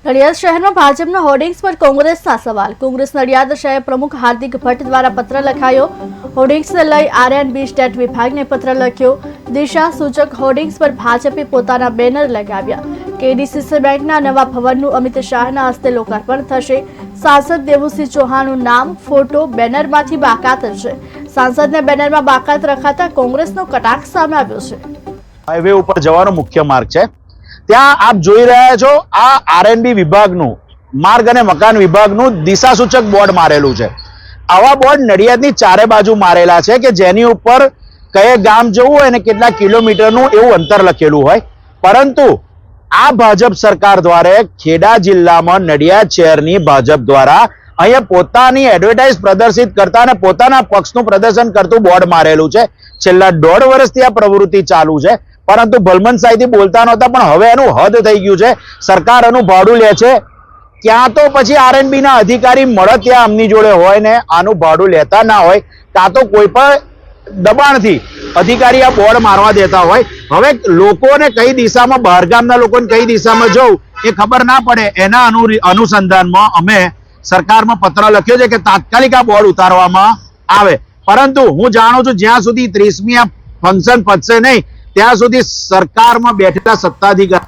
નડિયાદ શહેરમાં ભાજપના હોર્ડિંગ્સ પર કોંગ્રેસના સવાલ। કોંગ્રેસ નડિયાદ શહેર પ્રમુખ હાર્દિક ભટ્ટ દ્વારા પત્ર લખાયો। હોર્ડિંગ્સને લઈ આરએનબી સ્ટેટ વિભાગને પત્ર લખ્યો। દિશા સૂચક હોર્ડિંગ્સ પર ભાજપે પોતાના બેનર લગાવ્યા। કેડીસીસી બેંકના નવા ભવનનું અમિત શાહના હસ્તે લોકાર્પણ થશે। સાંસદ દેવુસિંહ ચૌહાણનું નામ ફોટો બેનરમાંથી બાકાત છે। સાંસદને બેનરમાં બાકાત રખાતા કોંગ્રેસનો કટાક્ષ સામે આવ્યો છે। હાઈવે ઉપર જવાનો મુખ્ય માર્ગ છે, ત્યાં આપ જોઈ રહ્યા છો આ આરએનબી વિભાગનું માર્ગ અને મકાન વિભાગનું દિશા સૂચક બોર્ડ મારેલું છે। આવા બોર્ડ નડિયાદની ચારે બાજુ મારેલા છે કે જેની ઉપર કયે ગામ જવું હોય અને કેટલા કિલોમીટરનું એવું અંતર લખેલું હોય, પરંતુ આ ભાજપ સરકાર દ્વારા ખેડા જિલ્લામાં નડિયાદ શહેરની ભાજપ દ્વારા અહીંયા પોતાની એડવર્ટાઇઝ પ્રદર્શિત કરતા અને પોતાના પક્ષનું પ્રદર્શન કરતું બોર્ડ મારેલું છે। છેલ્લા 1.5 વર્ષથી આ પ્રવૃત્તિ ચાલુ છે, પરંતુ ભલમન સાહેબથી બોલતા નહોતા, પણ હવે એનું હદ થઈ ગયું છે। સરકાર એનું ભાડું લે છે, ક્યાં તો પછી આરએનબી ના અધિકારી મળે ત્યાં અમની જોડે હોય ને આનું ભાડું લેતા ના હોય, કાં તો કોઈ પણ દબાણથી અધિકારી આ બોર્ડ મારવા દેતા હોય। હવે લોકોને કઈ દિશામાં, બહારગામના લોકોને કઈ દિશામાં જવું એ ખબર ના પડે, એના અનુસંધાનમાં અમે સરકારમાં પત્ર લખ્યો છે કે તાત્કાલિક આ બોર્ડ ઉતારવામાં આવે। પરંતુ હું જાણું છું જ્યાં સુધી 30મી આ ફંક્શન પતશે નહીં ત્યાં સુધી સરકારમાં બેઠેલા સત્તાધિકારી